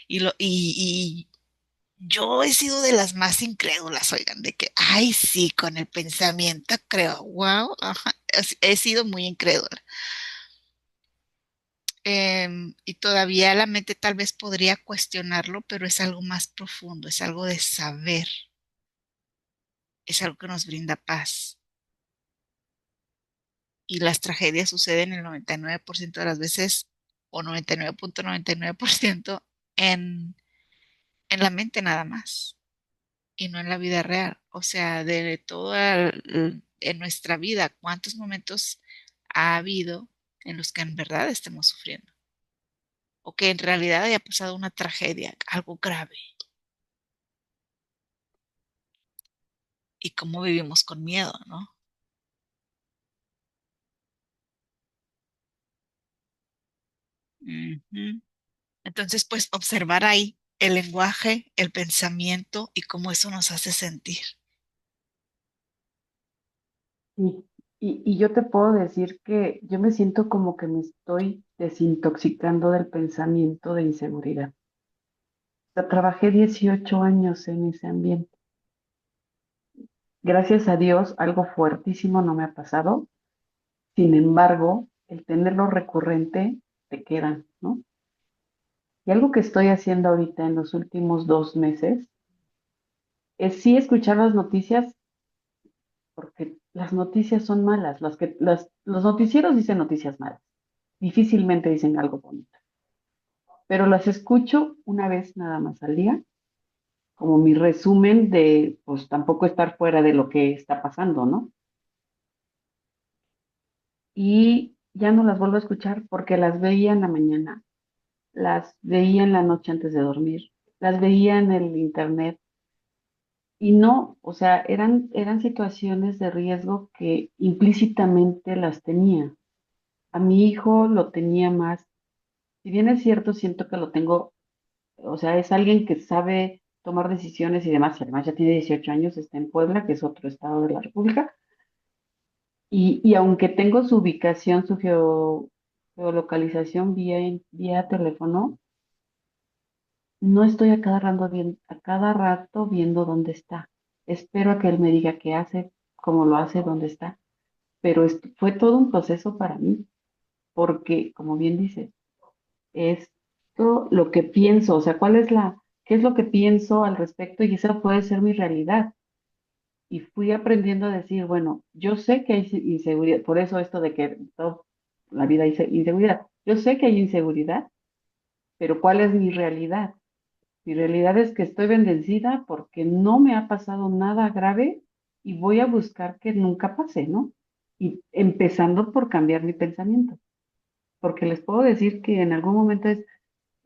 Y yo he sido de las más incrédulas, oigan, de que, ay, sí, con el pensamiento creo, wow, ajá, he sido muy incrédula. Y todavía la mente tal vez podría cuestionarlo, pero es algo más profundo, es algo de saber, es algo que nos brinda paz. y las tragedias suceden el 99% de las veces o 99.99% en la mente nada más y no en la vida real. O sea, de toda en nuestra vida, ¿cuántos momentos ha habido en los que en verdad estemos sufriendo? O que en realidad haya pasado una tragedia, algo grave. Y cómo vivimos con miedo, ¿no? Ujú. Entonces, pues observar ahí el lenguaje, el pensamiento y cómo eso nos hace sentir. Y, y yo te puedo decir que yo me siento como que me estoy desintoxicando del pensamiento de inseguridad. O sea, trabajé 18 años en ese ambiente. Gracias a Dios, algo fuertísimo no me ha pasado. Sin embargo, el tenerlo recurrente te quedan, ¿no? Y algo que estoy haciendo ahorita en los últimos 2 meses es sí escuchar las noticias, porque las noticias son malas. Los noticieros dicen noticias malas. Difícilmente dicen algo bonito. Pero las escucho una vez nada más al día, como mi resumen de, pues tampoco estar fuera de lo que está pasando, ¿no? Y ya no las vuelvo a escuchar porque las veía en la mañana, las veía en la noche antes de dormir, las veía en el internet y no, o sea, eran situaciones de riesgo que implícitamente las tenía. A mi hijo lo tenía más, si bien es cierto, siento que lo tengo, o sea, es alguien que sabe tomar decisiones y demás, y además ya tiene 18 años, está en Puebla, que es otro estado de la República, y aunque tengo su ubicación, su geolocalización vía teléfono, no estoy a cada rato viendo dónde está. Espero a que él me diga qué hace, cómo lo hace, dónde está. Pero fue todo un proceso para mí, porque, como bien dices, esto lo que pienso, o sea, qué es lo que pienso al respecto y esa puede ser mi realidad. Y fui aprendiendo a decir, bueno, yo sé que hay inseguridad, por eso esto de que la vida hay inseguridad. Yo sé que hay inseguridad, pero ¿cuál es mi realidad? Mi realidad es que estoy bendecida porque no me ha pasado nada grave y voy a buscar que nunca pase, ¿no? Y empezando por cambiar mi pensamiento, porque les puedo decir que en algún momento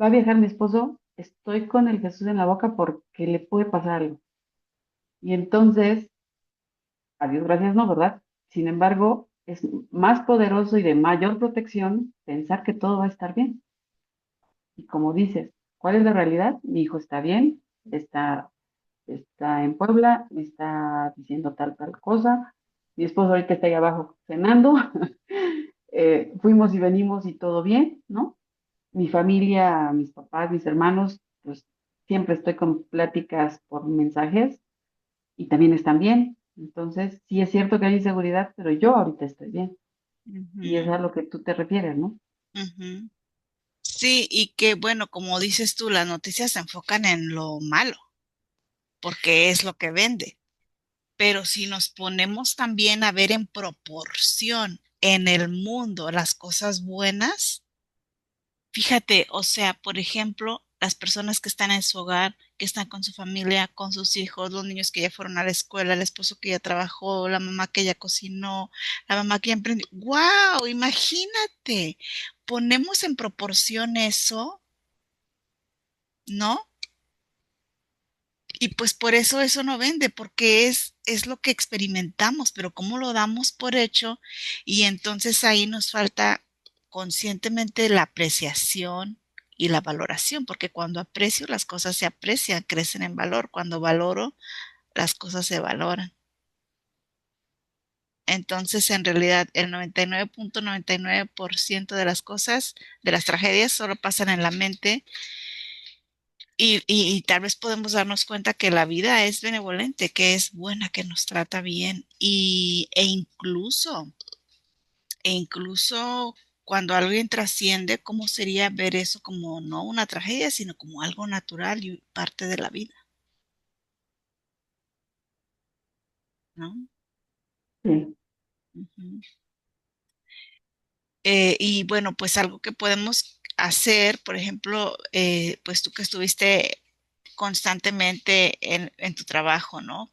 va a viajar mi esposo, estoy con el Jesús en la boca porque le puede pasar algo. Y entonces, a Dios gracias, no, ¿verdad? Sin embargo, es más poderoso y de mayor protección pensar que todo va a estar bien. Y como dices, ¿cuál es la realidad? Mi hijo está bien, está en Puebla, me está diciendo tal cosa. Mi esposo ahorita está ahí abajo cenando. Fuimos y venimos y todo bien, ¿no? Mi familia, mis papás, mis hermanos, pues siempre estoy con pláticas por mensajes y también están bien. Entonces, sí es cierto que hay inseguridad, pero yo ahorita estoy bien. Y es Ujú, a lo que tú te refieres, ¿no? ujú. Sí, y que bueno, como dices tú, las noticias se enfocan en lo malo, porque es lo que vende. Pero si nos ponemos también a ver en proporción en el mundo las cosas buenas, fíjate, o sea, por ejemplo, las personas que están en su hogar, que están con su familia, con sus hijos, los niños que ya fueron a la escuela, el esposo que ya trabajó, la mamá que ya cocinó, la mamá que ya emprendió. ¡Wow! Imagínate, ponemos en proporción eso, ¿no? Y pues por eso no vende, porque es lo que experimentamos, pero cómo lo damos por hecho y entonces ahí nos falta conscientemente la apreciación y la valoración, porque cuando aprecio las cosas se aprecian, crecen en valor, cuando valoro las cosas se valoran. Entonces, en realidad, el 99.99% de las cosas, de las tragedias, solo pasan en la mente y tal vez podemos darnos cuenta que la vida es benevolente, que es buena, que nos trata bien e incluso cuando alguien trasciende, ¿cómo sería ver eso como no una tragedia, sino como algo natural y parte de la vida, ¿no? Sí. Ujú. Y bueno, pues algo que podemos hacer, por ejemplo, pues tú que estuviste constantemente en tu trabajo, ¿no?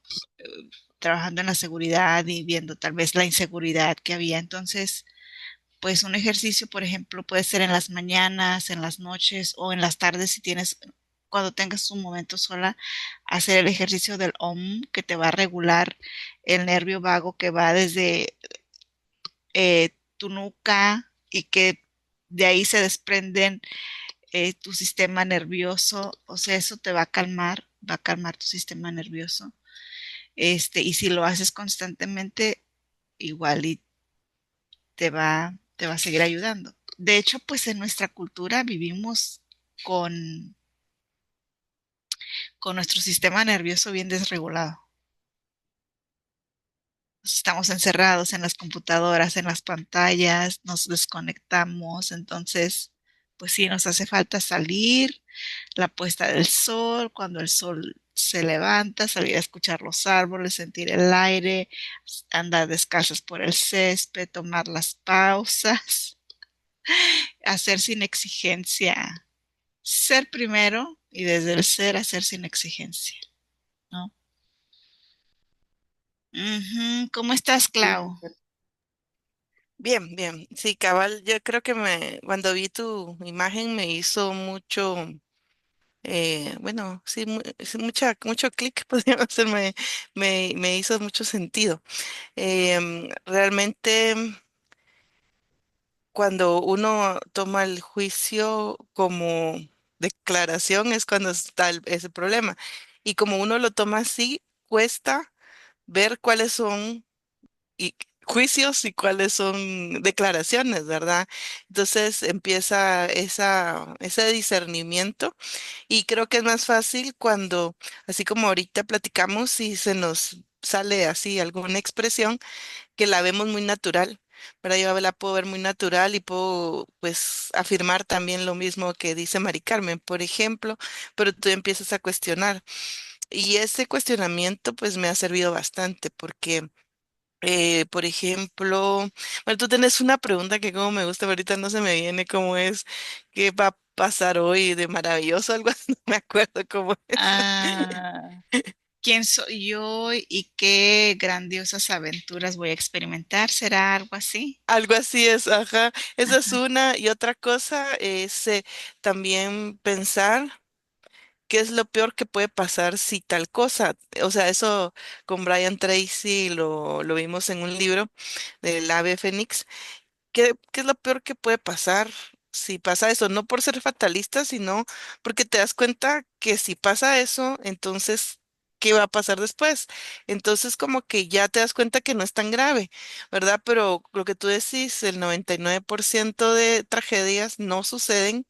Trabajando en la seguridad y viendo tal vez la inseguridad que había. Entonces, pues un ejercicio, por ejemplo, puede ser en las mañanas, en las noches o en las tardes si tienes, cuando tengas un momento sola, hacer el ejercicio del OM que te va a regular el nervio vago que va desde tu nuca y que de ahí se desprenden tu sistema nervioso, o sea, eso te va a calmar tu sistema nervioso. Y si lo haces constantemente, igual y te va a seguir ayudando. De hecho, pues en nuestra cultura vivimos con, con nuestro sistema nervioso bien desregulado. Estamos encerrados en las computadoras, en las pantallas, nos desconectamos, entonces, pues sí, nos hace falta salir, la puesta del sol, cuando el sol se levanta, salir a escuchar los árboles, sentir el aire, andar descalzos por el césped, tomar las pausas, hacer sin exigencia, ser primero y desde el ser hacer sin exigencia, ¿no? Ujú. ¿Cómo estás, Sí, Clau? Bien, bien. Sí, cabal, yo creo que cuando vi tu imagen me hizo mucho, bueno, sí, sí, mucho clic, podría hacerme, me hizo mucho sentido. Realmente, cuando uno toma el juicio como declaración es cuando está ese problema. Y como uno lo toma así, cuesta ver cuáles son y juicios y cuáles son declaraciones, ¿verdad? Entonces empieza ese discernimiento y creo que es más fácil cuando, así como ahorita platicamos, y se nos sale así alguna expresión que la vemos muy natural. ¿Verdad? Yo la puedo ver muy natural y puedo pues afirmar también lo mismo que dice Mari Carmen, por ejemplo, pero tú empiezas a cuestionar. Y ese cuestionamiento pues me ha servido bastante porque por ejemplo, bueno, tú tenés una pregunta que como me gusta, pero ahorita no se me viene cómo es, qué va a pasar hoy de maravilloso, algo así, no me acuerdo cómo es. Ah, ¿quién soy yo y qué grandiosas aventuras voy a experimentar? ¿Será algo así? Algo así es, ajá. Esa es una. Y otra cosa es también pensar qué es lo peor que puede pasar si tal cosa. O sea, eso con Brian Tracy lo vimos en un libro del ave fénix. ¿Qué es lo peor que puede pasar si pasa eso? No por ser fatalista, sino porque te das cuenta que si pasa eso, entonces, ¿qué va a pasar después? Entonces, como que ya te das cuenta que no es tan grave, ¿verdad? Pero lo que tú decís, el 99% de tragedias no suceden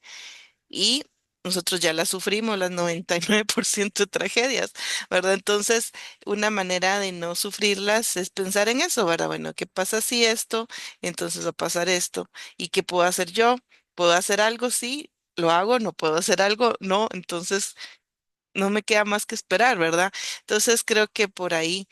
y nosotros ya las sufrimos, las 99% de tragedias, ¿verdad? Entonces, una manera de no sufrirlas es pensar en eso, ¿verdad? Bueno, ¿qué pasa si esto? Entonces va a pasar esto. ¿Y qué puedo hacer yo? ¿Puedo hacer algo? Sí, lo hago, no puedo hacer algo, no, entonces no me queda más que esperar, ¿verdad? Entonces, creo que por ahí.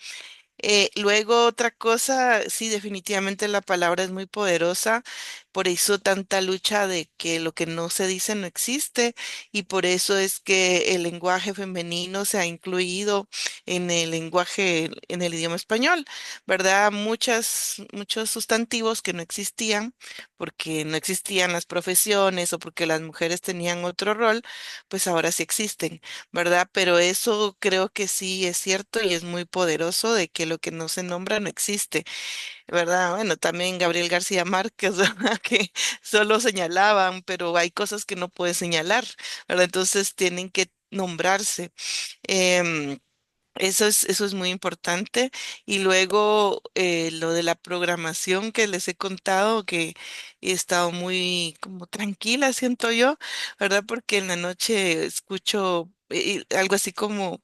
Luego otra cosa, sí, definitivamente la palabra es muy poderosa, por eso tanta lucha de que lo que no se dice no existe y por eso es que el lenguaje femenino se ha incluido en el lenguaje, en el idioma español, ¿verdad? Muchos sustantivos que no existían porque no existían las profesiones o porque las mujeres tenían otro rol, pues ahora sí existen. ¿Verdad? Pero eso creo que sí es cierto y es muy poderoso de que lo que no se nombra no existe, ¿verdad? Bueno, también Gabriel García Márquez, ¿verdad? Que solo señalaban, pero hay cosas que no puede señalar, ¿verdad? Entonces tienen que nombrarse. Em, eso es muy importante. Y luego lo de la programación que les he contado, que he estado muy como tranquila, siento yo, ¿verdad? Porque en la noche escucho algo así como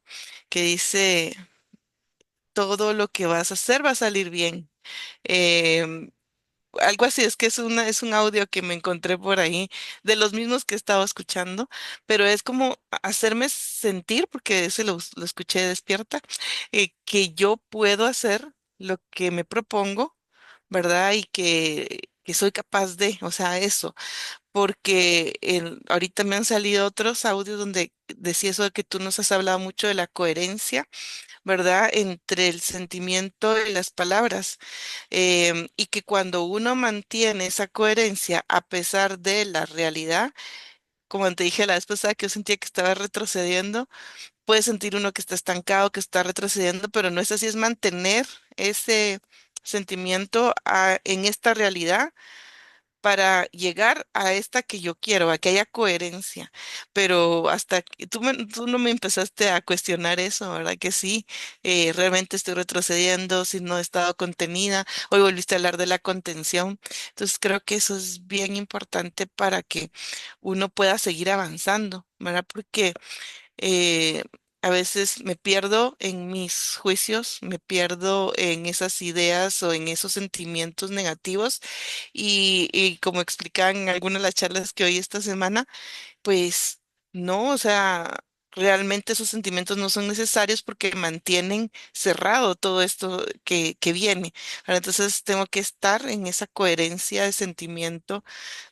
que dice, todo lo que vas a hacer va a salir bien. Em, Algo así, es que es un audio que me encontré por ahí, de los mismos que estaba escuchando, pero es como hacerme sentir, porque ese lo escuché despierta, que yo puedo hacer lo que me propongo, ¿verdad? Y que que soy capaz de, o sea, eso, porque ahorita me han salido otros audios donde decía eso de que tú nos has hablado mucho de la coherencia, ¿verdad? Entre el sentimiento y las palabras, y que cuando uno mantiene esa coherencia a pesar de la realidad, como te dije la vez pasada que yo sentía que estaba retrocediendo, puede sentir uno que está estancado, que está retrocediendo, pero no es así, es mantener ese sentimiento en esta realidad para llegar a esta que yo quiero, a que haya coherencia. Pero hasta que tú no me empezaste a cuestionar eso, ¿verdad? Que sí, realmente estoy retrocediendo, si no he estado contenida. Hoy volviste a hablar de la contención. Entonces creo que eso es bien importante para que uno pueda seguir avanzando, ¿verdad? Porque eh, a veces me pierdo en mis juicios, me pierdo en esas ideas o en esos sentimientos negativos y como explicaban en algunas de las charlas que oí esta semana, pues no, o sea, realmente esos sentimientos no son necesarios porque mantienen cerrado todo esto que viene. Ahora, entonces tengo que estar en esa coherencia de sentimiento,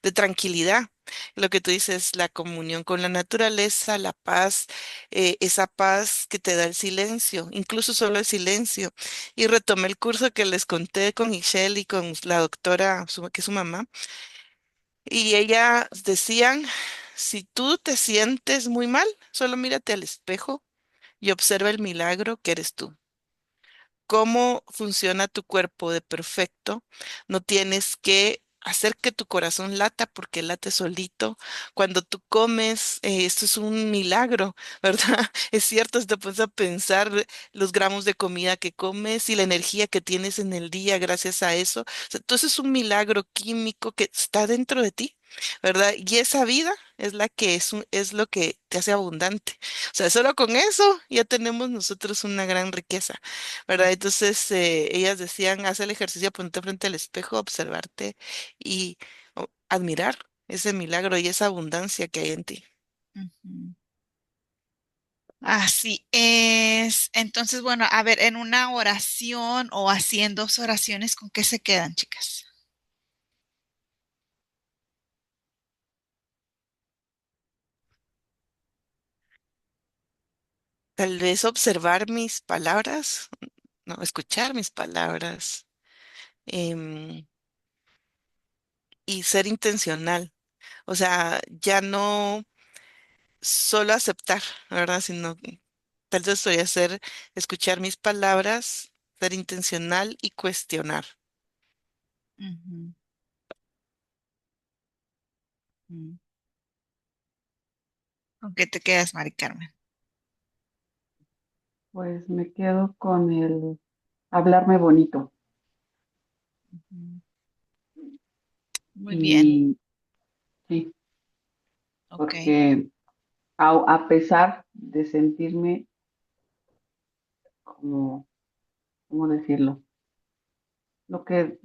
de tranquilidad. Lo que tú dices, la comunión con la naturaleza, la paz, esa paz que te da el silencio, incluso solo el silencio. Y retomé el curso que les conté con Michelle y con la doctora, que es su mamá. Y ella decían, si tú te sientes muy mal, solo mírate al espejo y observa el milagro que eres tú. Cómo funciona tu cuerpo de perfecto. No tienes que hacer que tu corazón lata porque late solito. Cuando tú comes, esto es un milagro, ¿verdad? Es cierto, si te pones a pensar los gramos de comida que comes y la energía que tienes en el día gracias a eso. O sea, entonces es un milagro químico que está dentro de ti, ¿verdad? Y esa vida es la que es lo que te hace abundante. O sea, solo con eso ya tenemos nosotros una gran riqueza. ¿Verdad? Entonces, ellas decían, haz el ejercicio, ponte frente al espejo, observarte y admirar ese milagro y esa abundancia que hay en ti. Ujú. Así es. Entonces, bueno, a ver, en una oración o así en dos oraciones, ¿con qué se quedan, chicas? Tal vez observar mis palabras, no, escuchar mis palabras, em, y ser intencional. O sea, ya no solo aceptar, ¿verdad? Sino tal vez voy a hacer, escuchar mis palabras, ser intencional y cuestionar. Ujú, ujú. ¿Con qué te quedas, Mari Carmen? Pues me quedo con el hablarme bonito. Ujú. Muy bien, Y sí, ok. porque a pesar de sentirme como, ¿cómo decirlo? Lo que,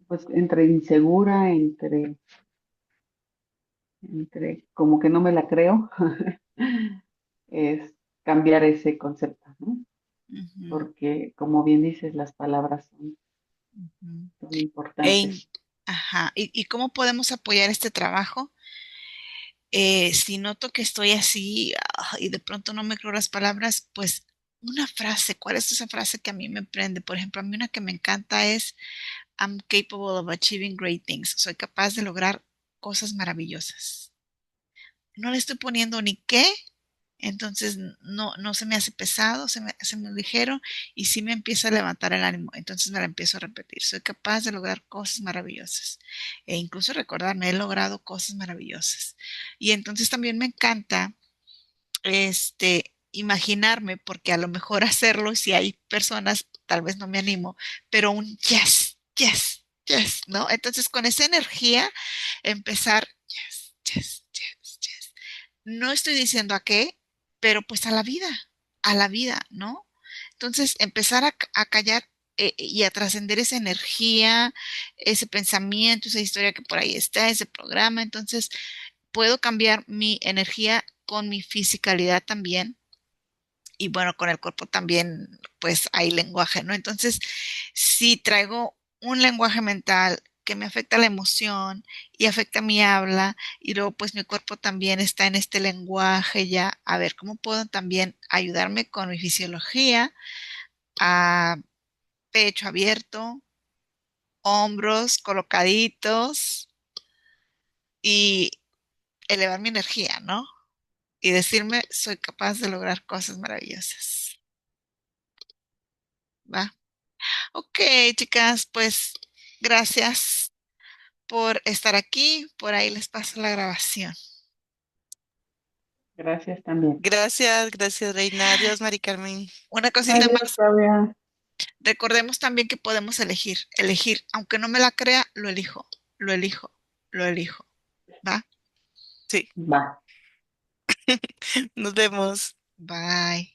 pues, entre insegura, entre como que no me la creo, es cambiar ese concepto, ¿no? Ujú, Porque, como bien dices, las palabras ujú. son E importantes. ajá. ¿Y cómo podemos apoyar este trabajo? Si noto que estoy así y de pronto no me creo las palabras, pues una frase, ¿cuál es esa frase que a mí me prende? Por ejemplo, a mí una que me encanta es I'm capable of achieving great things. Soy capaz de lograr cosas maravillosas. No le estoy poniendo ni qué, entonces no se me hace pesado, se me hace muy ligero y sí me empieza a levantar el ánimo. Entonces me la empiezo a repetir. Soy capaz de lograr cosas maravillosas e incluso recordarme, he logrado cosas maravillosas. Y entonces también me encanta imaginarme, porque a lo mejor hacerlo, y si hay personas, tal vez no me animo, pero un yes, yes, yes, ¿no? Entonces con esa energía empezar, yes, yes, yes, yes. No estoy diciendo a qué, pero pues a la vida, ¿no? Entonces empezar a callar y a trascender esa energía, ese pensamiento, esa historia que por ahí está, ese programa. Entonces puedo cambiar mi energía con mi fisicalidad también. Y bueno, con el cuerpo también, pues hay lenguaje, ¿no? Entonces, si traigo un lenguaje mental que me afecta la emoción y afecta mi habla y luego pues mi cuerpo también está en este lenguaje ya. A ver, ¿cómo puedo también ayudarme con mi fisiología a pecho abierto, hombros colocaditos y elevar mi energía, ¿no? Y decirme, soy capaz de lograr cosas maravillosas. ¿Va? Ok, chicas, pues gracias por estar aquí. Por ahí les paso la grabación. Gracias también. Gracias, gracias, Reina. Adiós, Mari Carmen. Una cosita Adiós, más. Claudia. Recordemos también que podemos elegir. Elegir, aunque no me la crea, lo elijo, lo elijo, lo elijo. ¿Va? Sí, Va. nos vemos. Bye.